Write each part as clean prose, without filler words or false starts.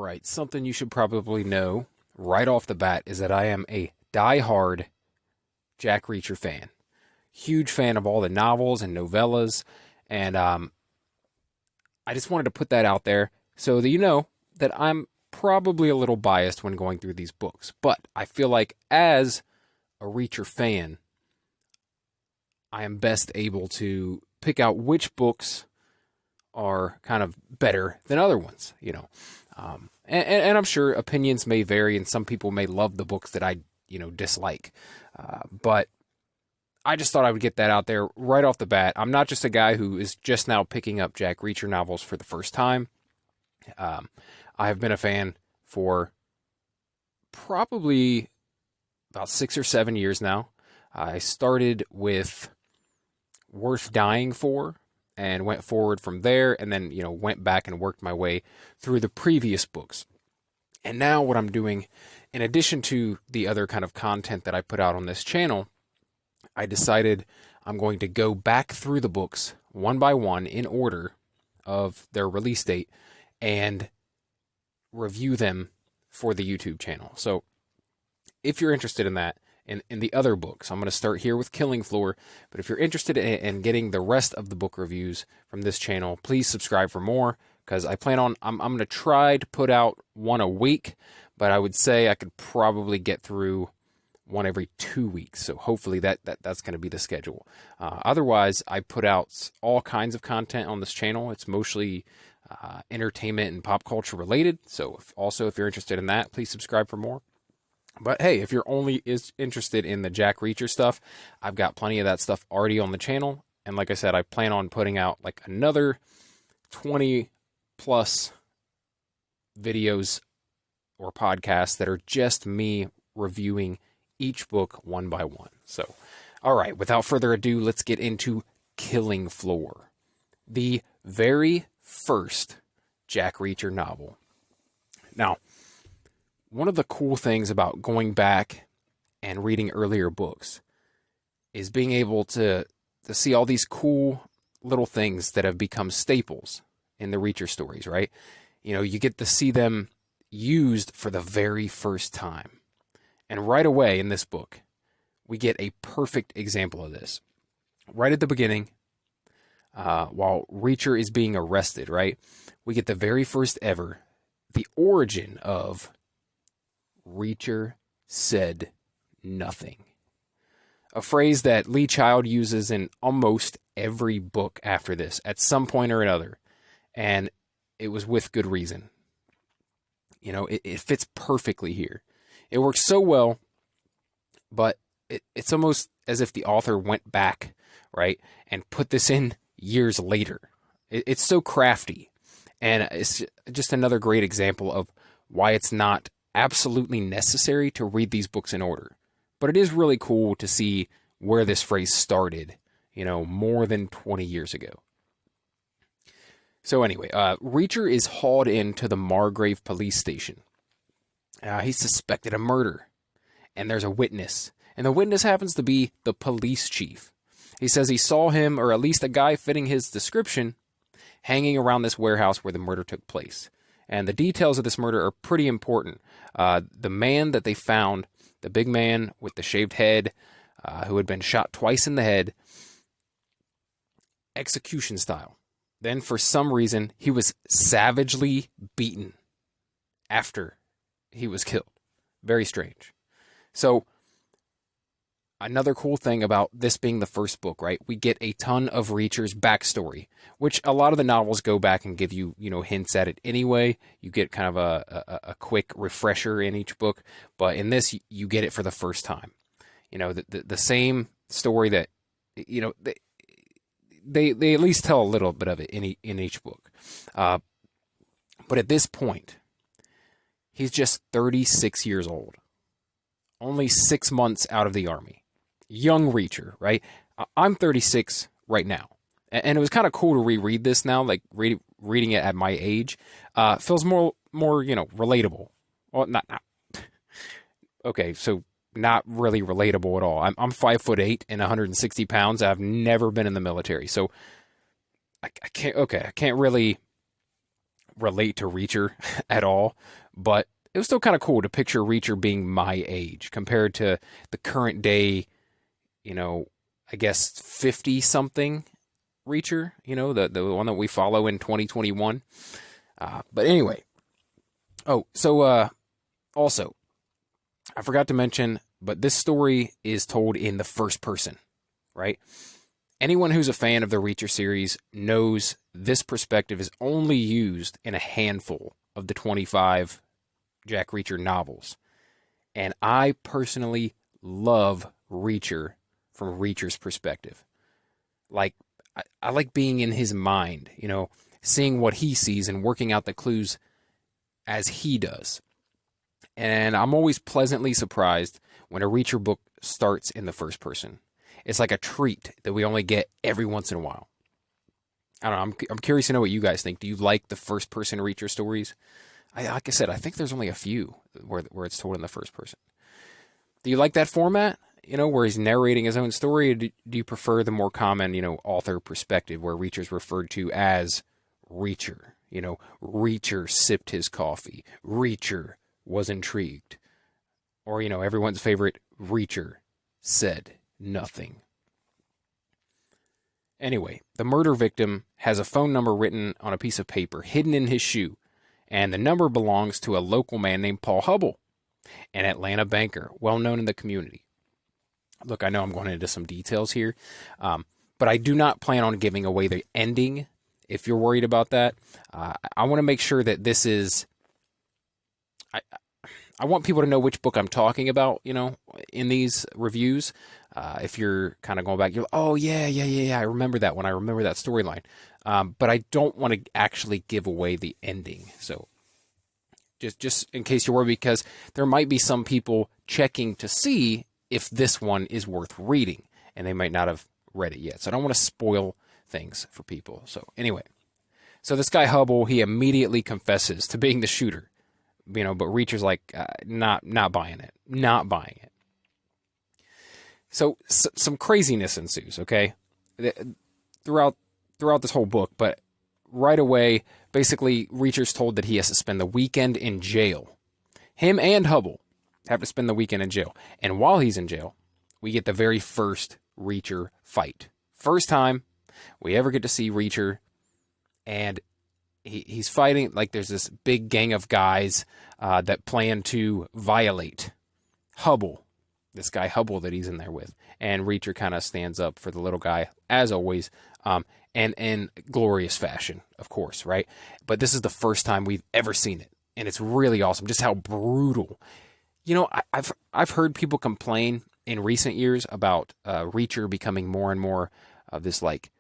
right, something you should probably know right off the bat is that I am a die-hard Jack Reacher fan. Huge fan of all the novels and novellas, and I just wanted to put that out there so that you know that I'm probably a little biased when going through these books. But I feel like as a Reacher fan, I am best able to pick out which books are kind of better than other ones, you know. And I'm sure opinions may vary, and some people may love the books that I, dislike. But I just thought I would get that out there right off the bat. I'm not just a guy who is just now picking up Jack Reacher novels for the first time. I have been a fan for probably about 6 or 7 years now. I started with Worth Dying For and went forward from there, and then, went back and worked my way through the previous books. And now what I'm doing, in addition to the other kind of content that I put out on this channel, I decided I'm going to go back through the books one by one in order of their release date and review them for the YouTube channel. So if you're interested in that, in the other books, I'm going to start here with Killing Floor, but if you're interested in getting the rest of the book reviews from this channel, please subscribe for more, because I plan on, I'm going to try to put out one a week, but I would say I could probably get through one every 2 weeks. So hopefully that's going to be the schedule. Otherwise, I put out all kinds of content on this channel. It's mostly entertainment and pop culture related. So if you're interested in that, please subscribe for more. But hey, if you're only interested in the Jack Reacher stuff, I've got plenty of that stuff already on the channel. And like I said, I plan on putting out like another 20 plus videos or podcasts that are just me reviewing each book one by one. So, all right, without further ado, let's get into Killing Floor, the very first Jack Reacher novel. Now, one of the cool things about going back and reading earlier books is being able to see all these cool little things that have become staples in the Reacher stories, right? You get to see them used for the very first time. And right away in this book, we get a perfect example of this. Right at the beginning, while Reacher is being arrested, right? We get the very first ever, the origin of Reacher said nothing. A phrase that Lee Child uses in almost every book after this at some point or another. And it was with good reason. It fits perfectly here. It works so well, but it's almost as if the author went back, right, and put this in years later. It's so crafty. And it's just another great example of why it's not absolutely necessary to read these books in order. But it is really cool to see where this phrase started, more than 20 years ago. So anyway, Reacher is hauled into the Margrave police station. He's suspected of murder, and there's a witness. And the witness happens to be the police chief. He says he saw him, or at least a guy fitting his description, hanging around this warehouse where the murder took place. And the details of this murder are pretty important. The man that they found, the big man with the shaved head, who had been shot twice in the head, execution style. Then, for some reason, he was savagely beaten after he was killed. Very strange. So, another cool thing about this being the first book, right? We get a ton of Reacher's backstory, which a lot of the novels go back and give you, hints at it anyway. You get kind of a quick refresher in each book, but in this, you get it for the first time. The same story that, they at least tell a little bit of it in each book. But at this point, he's just 36 years old, only 6 months out of the army. Young Reacher, right? I'm 36 right now. And it was kind of cool to reread this now, like reading it at my age. Feels more relatable. Well, not. Okay, so not really relatable at all. I'm 5'8" and 160 pounds. I've never been in the military, so I can't really relate to Reacher at all, but it was still kind of cool to picture Reacher being my age compared to the current day, I guess 50 something Reacher, the one that we follow in 2021. But anyway, also, I forgot to mention, but this story is told in the first person, right? Anyone who's a fan of the Reacher series knows this perspective is only used in a handful of the 25 Jack Reacher novels. And I personally love Reacher from Reacher's perspective. Like, I like being in his mind, seeing what he sees and working out the clues as he does. And I'm always pleasantly surprised when a Reacher book starts in the first person. It's like a treat that we only get every once in a while. I don't know. I'm curious to know what you guys think. Do you like the first person Reacher stories? Like I said, I think there's only a few where it's told in the first person. Do you like that format? Where he's narrating his own story? Or do you prefer the more common, author perspective where Reacher's referred to as Reacher? Reacher sipped his coffee. Reacher was intrigued. Or, everyone's favorite, Reacher said nothing. Anyway, the murder victim has a phone number written on a piece of paper hidden in his shoe, and the number belongs to a local man named Paul Hubble, an Atlanta banker, well known in the community. Look, I know I'm going into some details here, but I do not plan on giving away the ending if you're worried about that. I want to make sure that this is... I want people to know which book I'm talking about, in these reviews. If you're kind of going back, you're like, oh, yeah, I remember that one. I remember that storyline. But I don't want to actually give away the ending. So just in case you're worried, because there might be some people checking to see if this one is worth reading, and they might not have read it yet. So I don't want to spoil things for people. So anyway, so this guy Hubble, he immediately confesses to being the shooter. But Reacher's like, not buying it. Not buying it. So some craziness ensues, okay? Throughout this whole book, but right away, basically, Reacher's told that he has to spend the weekend in jail. Him and Hubble have to spend the weekend in jail. And while he's in jail, we get the very first Reacher fight. First time we ever get to see Reacher, and he's fighting, like there's this big gang of guys that plan to violate Hubble, this guy Hubble that he's in there with. And Reacher kind of stands up for the little guy, as always, and in glorious fashion, of course, right? But this is the first time we've ever seen it, and it's really awesome, just how brutal. I've heard people complain in recent years about Reacher becoming more and more of this, like,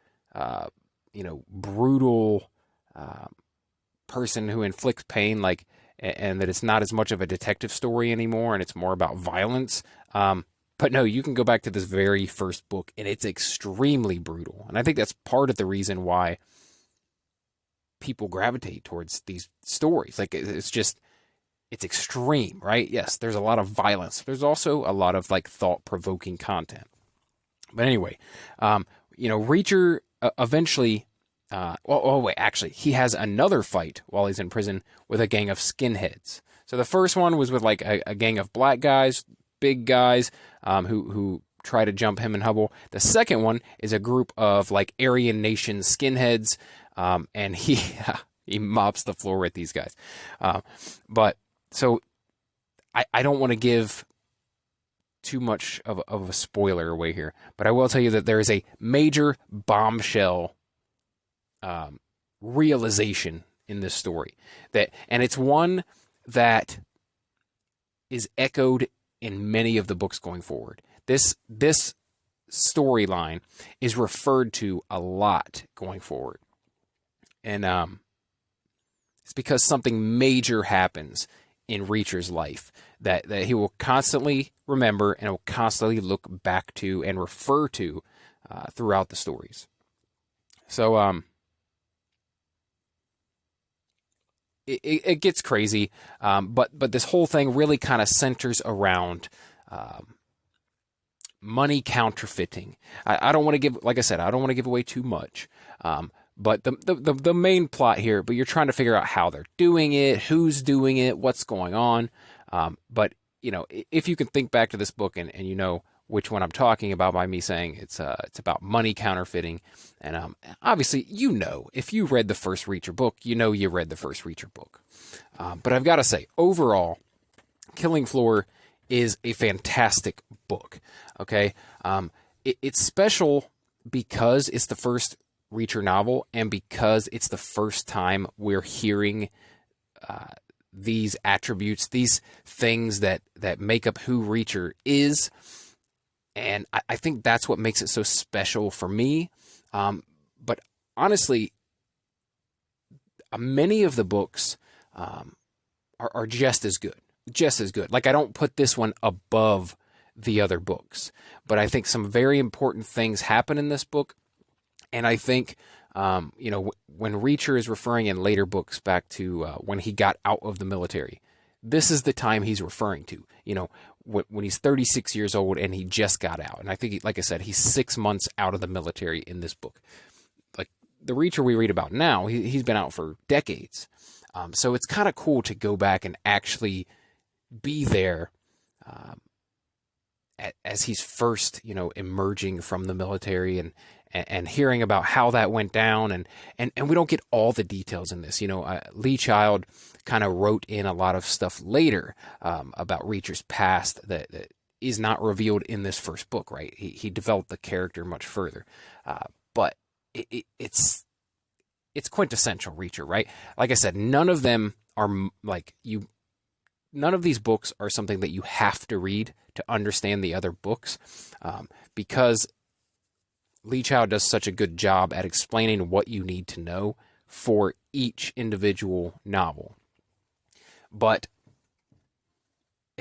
brutal person who inflicts pain, like, and that it's not as much of a detective story anymore, and it's more about violence. But no, you can go back to this very first book, and it's extremely brutal. And I think that's part of the reason why people gravitate towards these stories. Like, it's extreme, right? Yes, there's a lot of violence. There's also a lot of, like, thought-provoking content. But anyway, Reacher eventually... actually, he has another fight while he's in prison with a gang of skinheads. So the first one was with, like, a gang of black guys, big guys, who try to jump him and Hubble. The second one is a group of, like, Aryan Nation skinheads, and he mops the floor with these guys. But so I don't want to give too much of a spoiler away here, but I will tell you that there is a major bombshell realization in this story, and it's one that is echoed in many of the books going forward. This storyline is referred to a lot going forward, and it's because something major happens in Reacher's life that he will constantly remember and will constantly look back to and refer to throughout the stories. So it gets crazy, but this whole thing really kind of centers around money counterfeiting. I don't want to give, like I said, I don't want to give away too much, But the main plot here, but you're trying to figure out how they're doing it, who's doing it, what's going on. But if you can think back to this book and you know which one I'm talking about by me saying it's about money counterfeiting, and obviously if you read the first Reacher book, you read the first Reacher book. But I've got to say, overall, Killing Floor is a fantastic book. Okay, it's special because it's the first Reacher novel, and because it's the first time we're hearing these attributes, these things that make up who Reacher is. And I think that's what makes it so special for me. But honestly, many of the books are just as good. Just as good. Like, I don't put this one above the other books. But I think some very important things happen in this book. And I think, when Reacher is referring in later books back to when he got out of the military, this is the time he's referring to. When he's 36 years old and he just got out. And I think, like I said, he's 6 months out of the military in this book. Like, the Reacher we read about now, he's been out for decades. So it's kind of cool to go back and actually be there as he's first, emerging from the military and hearing about how that went down. And we don't get all the details in this. Lee Child kind of wrote in a lot of stuff later about Reacher's past that is not revealed in this first book, right? He developed the character much further. But it's quintessential Reacher, right? Like I said, none of them are none of these books are something that you have to read to understand the other books, because Lee Child does such a good job at explaining what you need to know for each individual novel. But,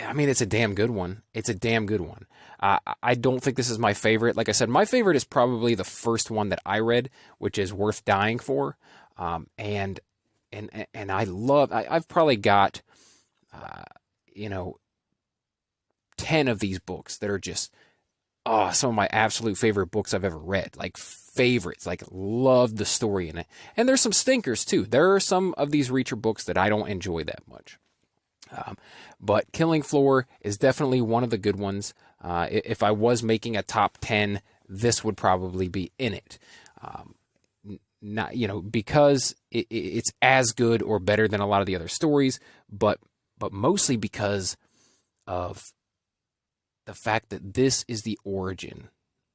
I mean, it's a damn good one. It's a damn good one. I don't think this is my favorite. Like I said, my favorite is probably the first one that I read, which is Worth Dying For. And I've probably got, 10 of these books that are just, some of my absolute favorite books I've ever read. Like, favorites. Like, love the story in it. And there's some stinkers, too. There are some of these Reacher books that I don't enjoy that much. But Killing Floor is definitely one of the good ones. If I was making a top 10, this would probably be in it. Not, because it's as good or better than a lot of the other stories, but mostly because of the fact that this is the origin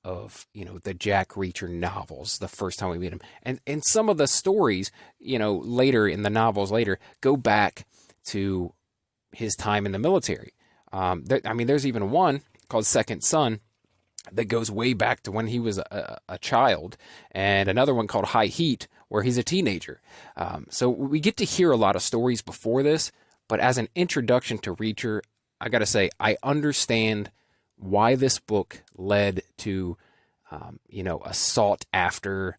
of, the Jack Reacher novels, the first time we meet him. And some of the stories, later in the novels go back to his time in the military. There's even one called Second Son that goes way back to when he was a child, and another one called High Heat where he's a teenager. So we get to hear a lot of stories before this, but as an introduction to Reacher, I gotta say, I understand why this book led to, a sought after,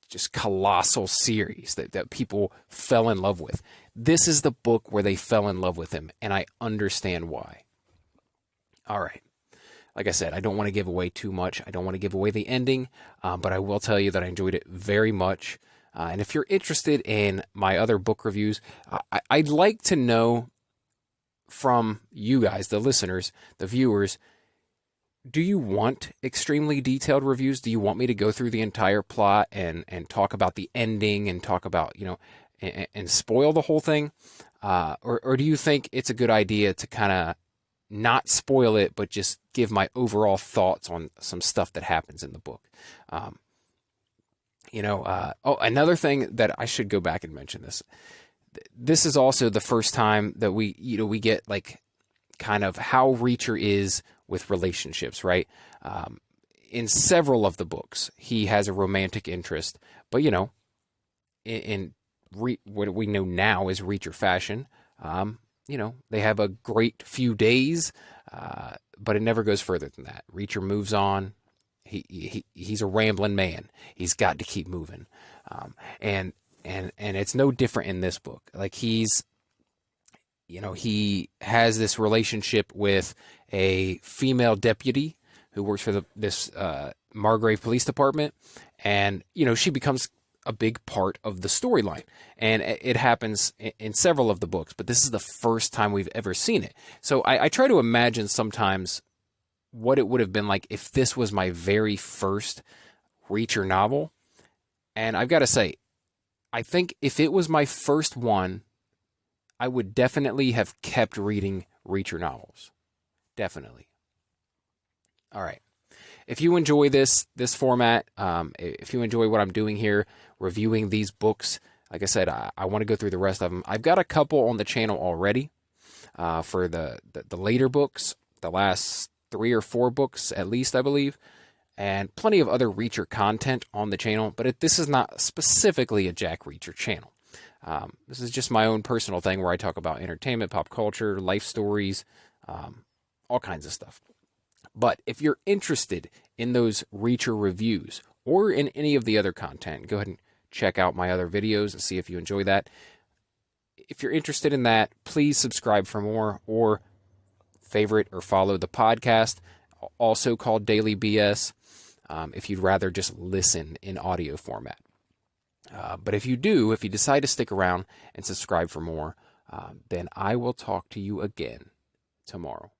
just colossal series that people fell in love with. This is the book where they fell in love with him, and I understand why. All right. Like I said, I don't want to give away too much. I don't want to give away the ending, but I will tell you that I enjoyed it very much. And if you're interested in my other book reviews, I'd like to know from you guys, the listeners, the viewers, do you want extremely detailed reviews? Do you want me to go through the entire plot and talk about the ending and talk about, and spoil the whole thing? Or do you think it's a good idea to kind of not spoil it, but just give my overall thoughts on some stuff that happens in the book? Another thing that I should go back and mention this. This is also the first time that we get like kind of how Reacher is with relationships, right? In several of the books, he has a romantic interest, but what we know now is Reacher fashion. They have a great few days, but it never goes further than that. Reacher moves on. He's a rambling man. He's got to keep moving, and it's no different in this book. Like he has this relationship with a female deputy who works for this Margrave Police Department, and she becomes a big part of the storyline. And it happens in several of the books, but this is the first time we've ever seen it. So I try to imagine sometimes what it would have been like if this was my very first Reacher novel. And I've got to say, I think if it was my first one, I would definitely have kept reading Reacher novels. Definitely. All right. If you enjoy this format, if you enjoy what I'm doing here, reviewing these books, like I said, I want to go through the rest of them. I've got a couple on the channel already for the later books, the last 3 or 4 books at least, I believe, and plenty of other Reacher content on the channel, but this is not specifically a Jack Reacher channel. This is just my own personal thing where I talk about entertainment, pop culture, life stories, all kinds of stuff. But if you're interested in those Reacher reviews or in any of the other content, go ahead and check out my other videos and see if you enjoy that. If you're interested in that, please subscribe for more or favorite or follow the podcast, also called Daily BS, if you'd rather just listen in audio format. But if you decide to stick around and subscribe for more, then I will talk to you again tomorrow.